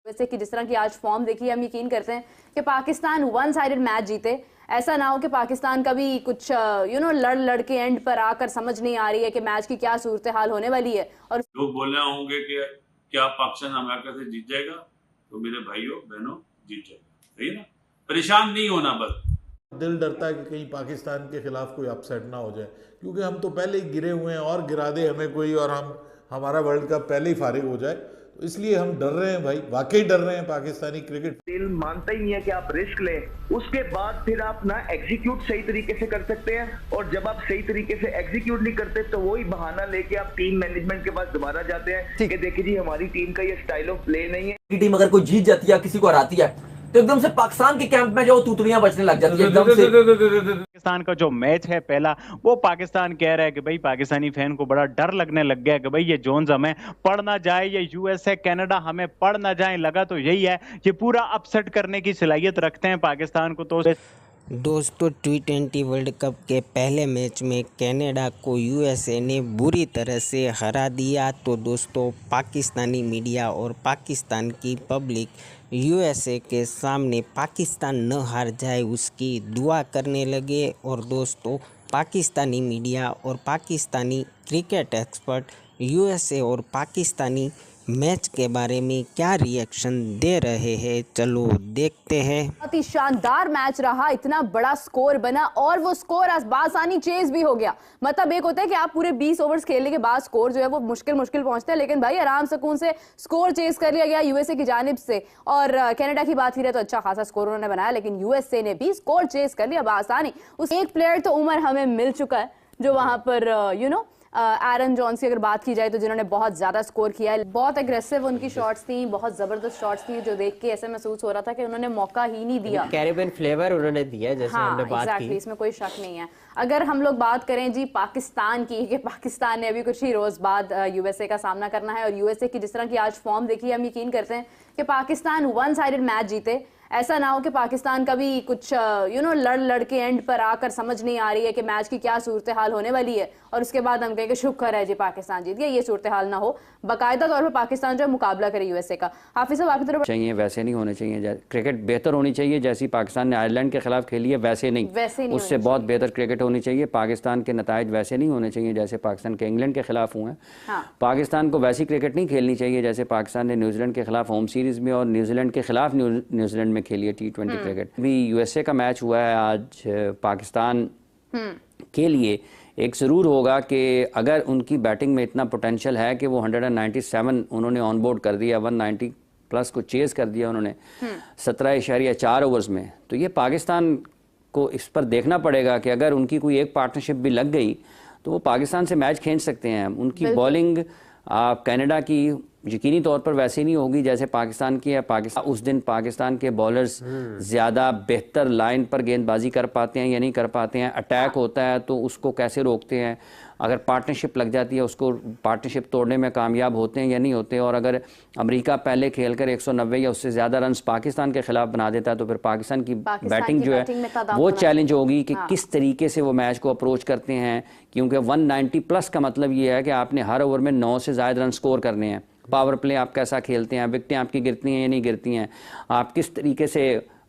वैसे कि जिस तरह की आज फॉर्म देखी, हम यकीन करते हैं कि पाकिस्तान वन साइडेड मैच जीते। ऐसा ना हो कि पाकिस्तान का भी कुछ लड़ के एंड पर आकर समझ नहीं आ रही है कि मैच की क्या सूरत हाल होने वाली है। और लोग बोल रहे होंगे कि क्या पाकिस्तान अमेरिका से जीत जाएगा, तो मेरे भाइयों बहनों जीत जाएगा, सही ना। परेशान नहीं होना, बस दिल डरता है कि कहीं पाकिस्तान के खिलाफ कोई अपसेट ना हो जाए, क्योंकि हम तो पहले ही गिरे हुए हैं और गिरा दे हमें कोई और हमारा वर्ल्ड कप पहले ही फारिग हो जाए, तो इसलिए हम डर रहे हैं भाई, वाकई डर रहे हैं। पाकिस्तानी क्रिकेट दिल मानता ही नहीं है कि आप रिस्क लें, उसके बाद फिर आप ना एग्जीक्यूट सही तरीके से कर सकते हैं, और जब आप सही तरीके से एग्जीक्यूट नहीं करते तो वही बहाना लेके आप टीम मैनेजमेंट के पास दोबारा जाते हैं कि देखिए जी हमारी टीम का ये स्टाइल ऑफ प्ले नहीं है। टीम अगर कोई जीत जाती है, किसी को हराती है, तो एकदम से पाकिस्तान के कैंप में जो तूतड़ियां बजने लग जाती है एकदम से। पाकिस्तान का जो मैच है पहला, वो पाकिस्तान कह रहा है कि भाई पाकिस्तानी फैन को बड़ा डर लगने लग गया कि भाई ये जोन्स हमें पढ़ ना जाए, ये यूएसए कनाडा हमें पढ़ ना जाए। लगा तो यही है, ये पूरा अपसेट करने की सलाहियत रखते हैं पाकिस्तान को। तो दोस्तों, T20 वर्ल्ड कप के पहले मैच में कनाडा को यूएसए ने बुरी तरह से हरा दिया। तो दोस्तों, पाकिस्तानी मीडिया और पाकिस्तान की पब्लिक यूएसए के सामने पाकिस्तान न हार जाए उसकी दुआ करने लगे। और दोस्तों, पाकिस्तानी मीडिया और पाकिस्तानी क्रिकेट एक्सपर्ट यूएसए और पाकिस्तानी मैच के बारे में क्या रिएक्शन दे रहे हैं, चलो देखते हैं। बहुत ही शानदार मैच रहा, इतना बड़ा स्कोर बना और वो स्कोर आसानी चेज भी हो गया। मतलब एक होता है कि आप पूरे 20 ओवर्स खेलने के बाद स्कोर जो है वो मुश्किल पहुंचता है, लेकिन भाई आराम सुकून से स्कोर चेज कर लिया गया यूएसए की जानिब से। और कनाडा की बात की तो अच्छा खासा स्कोर उन्होंने बनाया, लेकिन यूएसए ने भी स्कोर चेज कर लिया आसानी। उस एक प्लेयर तो उमर हमें मिल चुका है जो वहां पर एरन जॉन्स की अगर बात की जाए तो जिन्होंने बहुत ज्यादा स्कोर किया है। बहुत एग्रेसिव उनकी शॉट्स थी, बहुत जबरदस्त शॉट्स थी, जो देख के ऐसे महसूस हो रहा था कि उन्होंने मौका ही नहीं दिया। कैरेबियन फ्लेवर उन्होंने दिया, जैसे हमने बात की। इसमें कोई शक नहीं है। अगर हम लोग बात करें जी पाकिस्तान की, कि पाकिस्तान ने अभी कुछ ही रोज बाद यूएसए का सामना करना है, और यूएसए की जिस तरह की आज फॉर्म देखी, हम यकीन करते हैं कि पाकिस्तान वन साइडेड मैच जीते। ऐसा ना हो कि पाकिस्तान का भी कुछ लड़ के एंड पर आकर समझ नहीं आ रही है कि मैच की क्या सूरत हाल होने वाली है, और उसके बाद हम कहें कि शुक्र है जी पाकिस्तान जीत गया। ये सूरत हाल ना हो, बाकायदा तौर पर पाकिस्तान जो मुकाबला करे यूएसए का। हाफिज साहब, आपकी तरफ चाहिए वैसे नहीं होने चाहिए। क्रिकेट बेहतर होनी चाहिए, जैसी पाकिस्तान ने आयरलैंड के खिलाफ खेली है वैसे नहीं उससे बहुत बेहतर क्रिकेट होनी चाहिए। पाकिस्तान के नताइज वैसे नहीं होने चाहिए जैसे पाकिस्तान के इंग्लैंड के खिलाफ हुए हैं। पाकिस्तान को वैसी क्रिकेट नहीं खेलनी चाहिए जैसे पाकिस्तान ने न्यूजीलैंड के खिलाफ होम सीरीज में और न्यूजीलैंड के खिलाफ न्यूजीलैंड में खेली है T20 क्रिकेट। भी यूएसए का मैच हुआ है आज पाकिस्तान के लिए, एक ज़रूर होगा कि अगर उनकी बैटिंग में इतना पोटेंशियल है कि वो 197 उन्होंने ऑन बोर्ड कर दिया, 190 प्लस को चेज़ कर दिया उन्होंने 17.4 ओवर्स में, तो ये पाकिस्तान को इस पर देखना पड़ेगा कि अगर उनकी कोई एक पार्टनरशिप भी लग गई तो वो पाकिस्तान से मैच खींच सकते हैं। उनकी बॉलिंग कनाडा की यकीनी तौर पर वैसे नहीं होगी जैसे पाकिस्तान की है। पाकिस्तान उस दिन पाकिस्तान के बॉलर्स ज़्यादा बेहतर लाइन पर गेंदबाजी कर पाते हैं या नहीं कर पाते हैं। अटैक होता है तो उसको कैसे रोकते हैं, अगर पार्टनरशिप लग जाती है उसको पार्टनरशिप तोड़ने में कामयाब होते हैं या नहीं होते। और अगर अमेरिका पहले खेलकर 190 या उससे ज़्यादा रन्स पाकिस्तान के खिलाफ बना देता है तो फिर पाकिस्तान की बैटिंग जो है वो चैलेंज होगी कि किस तरीके से वो मैच को अप्रोच करते हैं, क्योंकि 190 प्लस का मतलब ये है कि आपने हर ओवर में 9 से ज़्यादा रन स्कोर करने हैं। पावर प्ले आप कैसा खेलते हैं, विकेटें आपकी गिरती हैं या नहीं गिरती हैं, आप किस तरीके से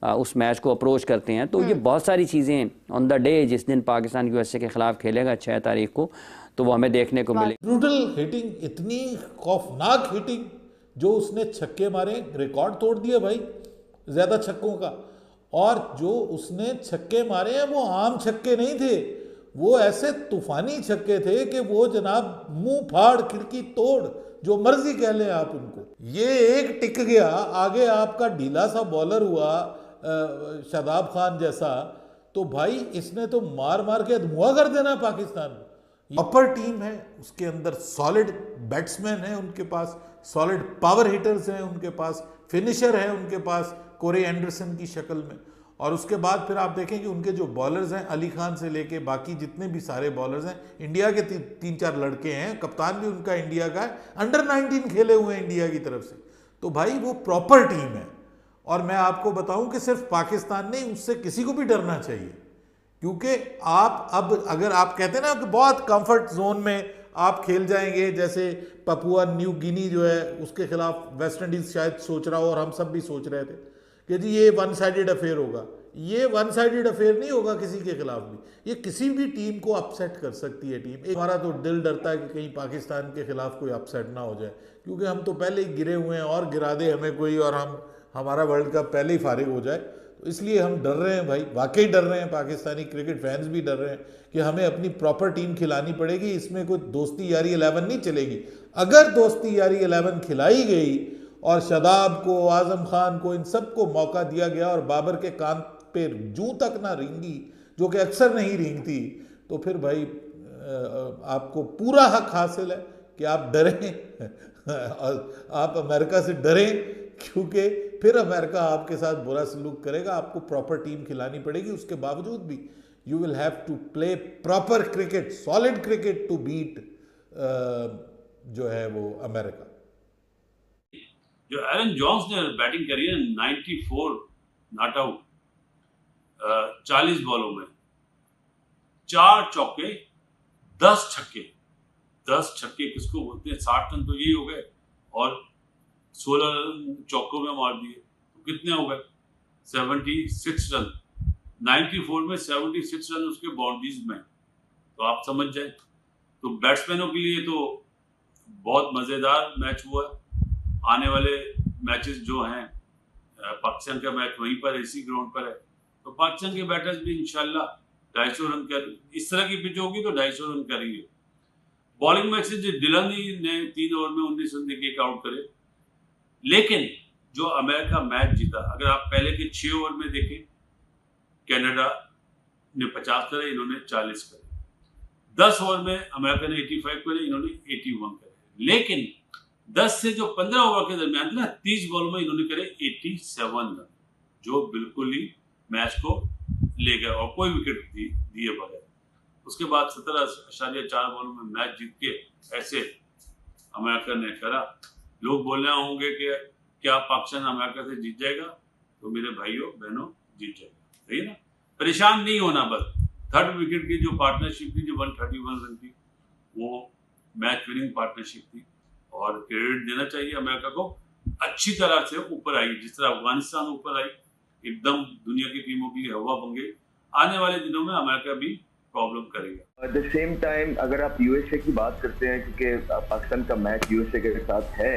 उस मैच को अप्रोच करते हैं। तो ये बहुत सारी चीज़ें ऑन द डे जिस दिन पाकिस्तान यूएसए के खिलाफ खेलेगा 6 तारीख को, तो वो हमें देखने को मिलेगी। ब्रूटल हिटिंग, इतनी खौफनाक हिटिंग, जो उसने छक्के मारे, रिकॉर्ड तोड़ दिया भाई ज़्यादा छक्कों का। और जो उसने छक्के मारे हैं वो आम छक्के नहीं थे, वो ऐसे तूफानी छक्के थे कि वो जनाब मुंह फाड़ खिड़की तोड़, जो मर्जी कह लें आप उनको। ये एक टिक गया, आगे आपका ढीला सा बॉलर हुआ शादाब खान जैसा, तो भाई इसने तो मार मार के अधमुआ कर देना पाकिस्तान। अपर टीम है, उसके अंदर सॉलिड बैट्समैन है, उनके पास सॉलिड पावर हिटर्स हैं, उनके पास फिनिशर है, उनके पास कोरे एंडरसन की शक्ल में। और उसके बाद फिर आप देखें कि उनके जो बॉलर्स हैं, अली खान से लेके बाकी जितने भी सारे बॉलर्स हैं, इंडिया के 3-4 लड़के हैं, कप्तान भी उनका इंडिया का है, अंडर 19 खेले हुए हैं इंडिया की तरफ से। तो भाई वो प्रॉपर टीम है। और मैं आपको बताऊं कि सिर्फ पाकिस्तान नहीं, उससे किसी को भी डरना चाहिए, क्योंकि आप अब अगर आप कहते हैं ना कि बहुत कंफर्ट जोन में आप खेल जाएंगे जैसे पपुआ न्यू गिनी जो है उसके खिलाफ वेस्ट इंडीज शायद सोच रहा हो और हम सब भी सोच रहे थे कि जी ये वन साइडेड अफेयर होगा। ये वन साइडेड अफेयर नहीं होगा किसी के खिलाफ भी, ये किसी भी टीम को अपसेट कर सकती है टीम। हमारा तो दिल डरता है कि कहीं पाकिस्तान के खिलाफ कोई अपसेट ना हो जाए, क्योंकि हम तो पहले ही गिरे हुए हैं और गिरा दे हमें कोई और हमारा वर्ल्ड कप पहले ही फारिग हो जाए। तो इसलिए हम डर रहे हैं भाई, वाकई डर रहे हैं। पाकिस्तानी क्रिकेट फैंस भी डर रहे हैं कि हमें अपनी प्रॉपर टीम खिलानी पड़ेगी। इसमें कोई दोस्ती यारी 11 नहीं चलेगी। अगर दोस्ती यारी 11 खिलाई गई और शादाब को, आजम खान को, इन सबको मौका दिया गया और बाबर के कान पे जूं तक ना रेंगी, जो कि अक्सर नहीं रेंगती, तो फिर भाई आपको पूरा हक हासिल है कि आप डरें आप अमेरिका से डरें, क्योंकि फिर अमेरिका आपके साथ बुरा सलूक करेगा। आपको प्रॉपर टीम खिलानी पड़ेगी। उसके बावजूद भी you will have to play proper cricket, solid cricket to beat जो है वो अमेरिका। जो एरन जॉन्स ने बैटिंग करी है 94 नॉट आउट 40 बॉलों में 4 चौके 10 छक्के। 10 छक्के किसको बोलते हैं? 60 रन तो यही हो गए और 16 रन चौकों में मार दिए, तो कितने हो गए? 76 रन। 94 में 76 रन उसके बाउंड्रीज में, तो आप समझ जाए। तो बैट्समैनों के लिए तो बहुत मज़ेदार मैच हुआ। आने वाले मैचेस जो हैं, पाकिस्तान का मैच वहीं पर इसी ग्राउंड पर है, तो पाकिस्तान के बैटर्स भी इंशाल्लाह 250 रन कर, इस तरह की पिच होगी तो 250 रन करेंगे। बॉलिंग में से डिलानी ने 3 ओवर में 19 रन देके एक आउट करे। लेकिन जो अमेरिका मैच जीता, अगर आप पहले के 6 ओवर में देखें, कनाडा ने 50 करे, इन्होंने 40 करे। 10 ओवर में अमेरिका ने 85 करे, इन्होंने 81 करे। लेकिन 10 से जो 15 ओवर के दरमियान थे ना, 30 बॉलों में इन्होंने करे 87 रन, जो बिल्कुल ही मैच को ले गए और कोई विकेट दिए बगैर। उसके बाद 17.4 बॉलों में मैच जीत के ऐसे अमेरिका ने करा। लोग बोल रहे होंगे कि क्या पाकिस्तान अमेरिका से जीत जाएगा? तो मेरे भाइयों बहनों, जीत जाएगा, सही ना? परेशान नहीं होना। बस 3rd विकेट की जो पार्टनरशिप थी, जो 131 रन की, वो मैच विनिंग पार्टनरशिप थी और क्रेडिट देना चाहिए अमेरिका को। अच्छी तरह से ऊपर आई, जिस तरह अफगानिस्तान ऊपर आई, एकदम दुनिया की टीमों की हवा बन गई। आने वाले दिनों में अमेरिका भी प्रॉब्लम करेगा। एट द सेम टाइम अगर आप यूएसए की बात करते हैं, क्योंकि पाकिस्तान का मैच यूएसए के साथ है,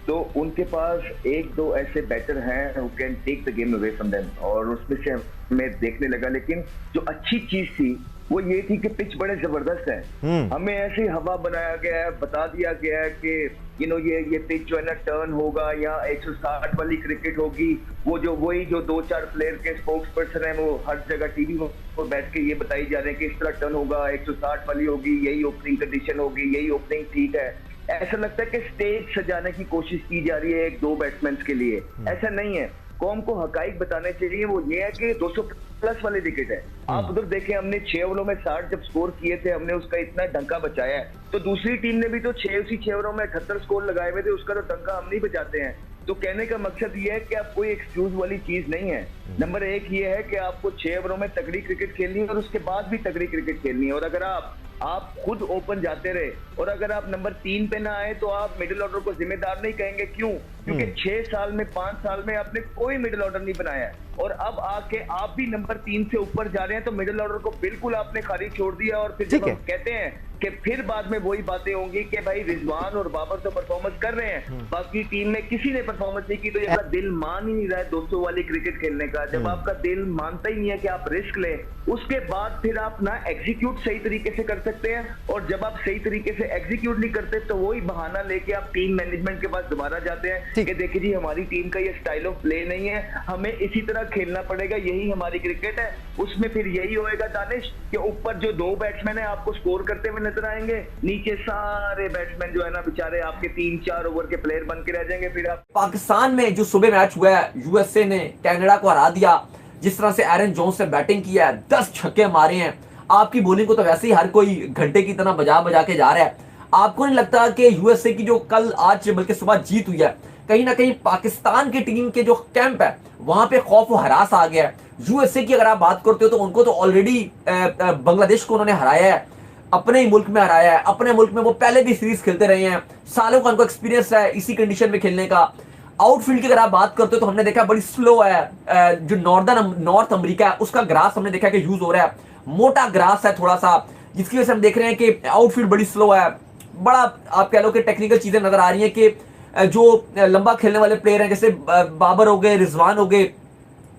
तो उनके पास 1-2 ऐसे बैटर हैं who can take the game away from them, और उसमें से हमें देखने लगा। लेकिन जो अच्छी चीज थी वो ये थी कि पिच बड़े जबरदस्त है। हमें ऐसी हवा बनाया गया है, बता दिया गया है कि ये पिच जो है ना टर्न होगा या 160 वाली क्रिकेट होगी। वही जो 2-4 प्लेयर के स्पोक्स पर्सन है वो हर जगह टीवी पर बैठ के ये बताई जा रहे हैं कि इस तरह टर्न होगा, 160 वाली होगी, यही ओपनिंग कंडीशन होगी, यही ओपनिंग ठीक है। ऐसा लगता है कि स्टेज सजाने की कोशिश की जा रही है 1-2 बैट्समैन के लिए। ऐसा नहीं है। कौम को हकाइक बताने चाहिए, वो ये है कि 200+ वाले विकेट है। आप उधर देखें, हमने 6 ओवरों में 60 जब स्कोर किए थे, हमने उसका इतना डंका बचाया है, तो दूसरी टीम ने भी तो 6 ओवरों में 78 स्कोर लगाए हुए थे, उसका तो डंका हम नहीं बचाते हैं। तो कहने का मकसद ये है कि आप कोई एक्सक्यूज वाली चीज नहीं है। नंबर 1 ये है कि आपको 6 ओवरों में तगड़ी क्रिकेट खेलनी है और उसके बाद भी तगड़ी क्रिकेट खेलनी है। और अगर आप खुद ओपन जाते रहे और अगर आप नंबर 3 पे ना आए तो आप मिडिल ऑर्डर को जिम्मेदार नहीं कहेंगे। क्यों? क्योंकि 6 साल में, 5 साल में आपने कोई मिडिल ऑर्डर नहीं बनाया और अब आके आप भी नंबर 3 से ऊपर जा रहे हैं, तो मिडिल ऑर्डर को बिल्कुल आपने खाली छोड़ दिया। और फिर जब हम कहते हैं कि फिर बाद में वही बातें होंगी कि भाई रिजवान और बाबर तो परफॉर्मेंस कर रहे हैं, बाकी टीम में किसी ने परफॉर्मेंस नहीं की, तो ये दिल मान ही नहीं रहा है 200 वाली क्रिकेट खेलने का। जब आपका दिल मानता ही नहीं है कि आप रिस्क लें, उसके बाद फिर आप ना एग्जीक्यूट सही तरीके से कर सकते हैं, और जब आप सही तरीके से एग्जीक्यूट नहीं करते तो वही बहाना लेके आप टीम मैनेजमेंट के पास दोबारा जाते हैं कि देखिए जी हमारी टीम का ये स्टाइल ऑफ प्ले नहीं है, हमें इसी तरह खेलना पड़ेगा, यही हमारी क्रिकेट है। उसमें फिर यही होएगा दानिश कि ऊपर जो 2 बैट्समैन है आपको स्कोर करते हुए नजर आएंगे, नीचे सारे बैट्समैन जो है ना बेचारे आपके 3-4 ओवर के प्लेयर बन के रह जाएंगे। फिर आप पाकिस्तान में जो सुबह मैच हुआ है, यूएसए ने कनाडा को हरा दिया, जिस तरह से एरन जोन्स ने बैटिंग किया है, 10 छक्के मारे हैं। आपकी बॉलिंग को तो वैसे ही हर कोई घंटे की तरह बजा के जा रहा है। आपको नहीं लगता कि यूएसए की जो कल आज बल्कि सुबह जीत हुई है, कहीं ना कहीं पाकिस्तान की टीम के जो कैंप है वहां पे खौफ व हरास आ गया है? यूएसए की अगर आप बात करते हो तो उनको तो ऑलरेडी बांग्लादेश को उन्होंने हराया है, अपने ही मुल्क में हराया है, अपने मुल्क में वो पहले भी सीरीज खेलते रहे हैं, सालों का उनको एक्सपीरियंस है इसी कंडीशन में खेलने का। आउटफील्ड की अगर आप बात करते हो तो हमने देखा बड़ी स्लो है, जो नॉर्थ अमेरिका है उसका ग्रास हमने देखा कि यूज हो रहा है, मोटा ग्रास है थोड़ा सा, जिसकी वजह से हम देख रहे हैं कि आउटफील्ड बड़ी स्लो है। बड़ा आप कह लो कि टेक्निकल चीजें नजर आ रही हैं कि जो लंबा खेलने वाले प्लेयर हैं जैसे बाबर हो गए, रिजवान हो गए,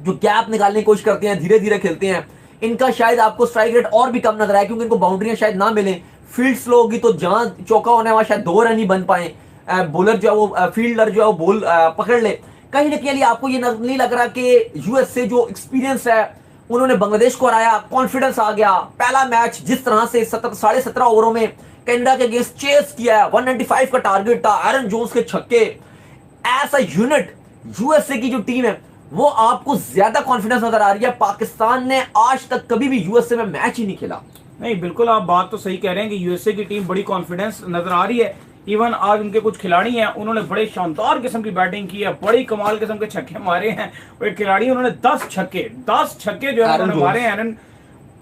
जो गैप निकालने की कोशिश करते हैं, धीरे धीरे खेलते हैं, इनका शायद आपको स्ट्राइक रेट और भी कम नजर आए क्योंकि इनको बाउंड्रियां शायद ना मिले। फील्ड स्लो होगी तो जहां चौका होने वहां शायद 2 रन ही बन पाए, बॉलर जो है वो फील्डर जो है वो बॉल पकड़ ले। कहीं ना कहीं आपको ये नहीं लग रहा कि यूएसए जो एक्सपीरियंस है, उन्होंने बांग्लादेश को हराया, कॉन्फिडेंस आ गया, पहला मैच जिस तरह से 17.5 ओवरों में कनाडा के अगेंस्ट चेस किया है, 195 का टारगेट था, एरन जोन्स के छक्के, ऐसा यूनिट यूएसए की जो टीम है वो आपको ज्यादा कॉन्फिडेंस नजर आ रही है। पाकिस्तान ने आज तक कभी भी यूएसए में मैच ही नहीं खेला। नहीं, बिल्कुल आप बात तो सही कह रहे हैं कि यूएसए की टीम बड़ी कॉन्फिडेंस नजर आ रही है। इवन आज उनके कुछ खिलाड़ी हैं, उन्होंने बड़े शानदार किस्म की बैटिंग की है, बड़ी कमाल किस्म के छक्के मारे हैं। और एक खिलाड़ी उन्होंने 10 छक्के जो है उन्होंने मारे हैं। एरन,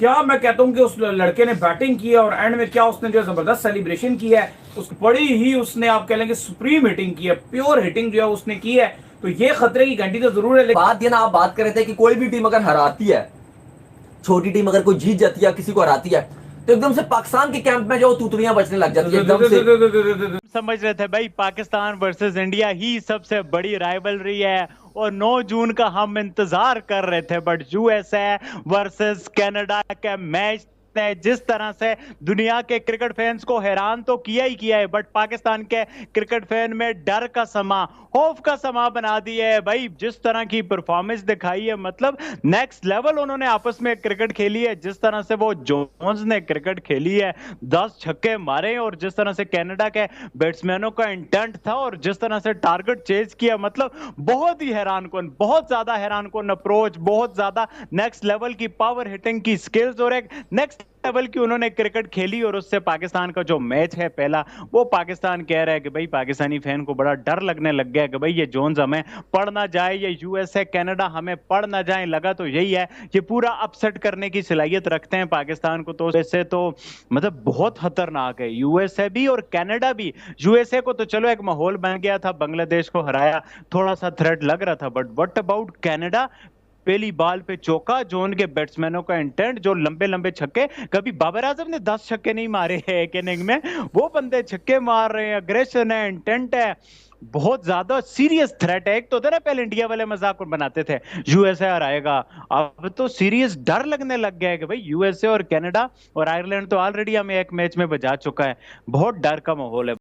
क्या मैं कहता हूं कि उस लड़के ने बैटिंग की है और एंड में क्या उसने जो जबरदस्त सेलिब्रेशन किया है, उस बड़ी ही उसने आप कह लेंगे सुप्रीम हिटिंग की है, प्योर हिटिंग जो है उसने की है। तो ये खतरे की घंटी तो जरूर है। बात ये ना आप बात कर रहे थे कि कोई भी टीम अगर हराती है, छोटी टीम अगर कोई जीत जाती है, किसी को हराती है, तो एकदम से पाकिस्तान के कैंप में जो तूतड़ियां बजने लग जाती है एकदम से। समझ रहे थे भाई पाकिस्तान वर्सेस इंडिया ही सबसे बड़ी राइवलरी है और 9 जून का हम इंतजार कर रहे थे, बट यूएसए वर्सेस कनाडा के मैच ने जिस तरह से दुनिया के क्रिकेट फैंस को हैरान तो किया ही किया है, बट पाकिस्तान के क्रिकेट फैन में डर का समा, खौफ का समा बना दिया है भाई। जिस तरह की परफॉर्मेंस दिखाई है, मतलब नेक्स्ट लेवल उन्होंने आपस में क्रिकेट खेली है। जिस तरह से वो जोन्स ने क्रिकेट खेली है, 10 छक्के मारे, और जिस तरह से कनाडा के बैट्समैनों का इंटेंट था और जिस तरह से टारगेट चेज किया, मतलब बहुत ही हैरानकुन, बहुत ज्यादा हैरानकुन अप्रोच, बहुत ज्यादा नेक्स्ट लेवल की पावर हिटिंग की स्किल्स और एक नेक्स्ट लेवल की उन्होंने क्रिकेट खेली। और उससे पाकिस्तान का जो मैच है पहला, वो पाकिस्तान कह रहा है कि भाई पाकिस्तानी फैन को बड़ा डर लगने लग गया कि भाई ये जोन्स हमें पड़ ना जाए, ये यूएसए कनाडा हमें पड़ ना जाए। लगा तो यही है, ये पूरा अपसेट करने की सलाहियत रखते हैं पाकिस्तान को, तो ऐसे तो मतलब बहुत खतरनाक है यूएसए भी और कनाडा भी। यूएसए को तो चलो एक माहौल बन गया था, बांग्लादेश को हराया, थोड़ा सा थ्रेट लग रहा था, बट व्हाट अबाउट कनाडा? पहली बॉल पे चौका, जो उनके बैट्समैनों का इंटेंट, जो लंबे लंबे छक्के, कभी बाबर आजम ने 10 छक्के नहीं मारे हैं एक इनिंग में, वो बंदे छक्के मार रहे हैं, अग्रेशन है, इंटेंट है, बहुत ज्यादा सीरियस थ्रेट है। एक तो था ना पहले इंडिया वाले मजाक बनाते थे यूएसए हराएगा, अब तो सीरियस डर लगने लग गया है कि भाई यूएसए और कनाडा और आयरलैंड तो ऑलरेडी हमें एक मैच में बजा चुका है, बहुत डर का माहौल है।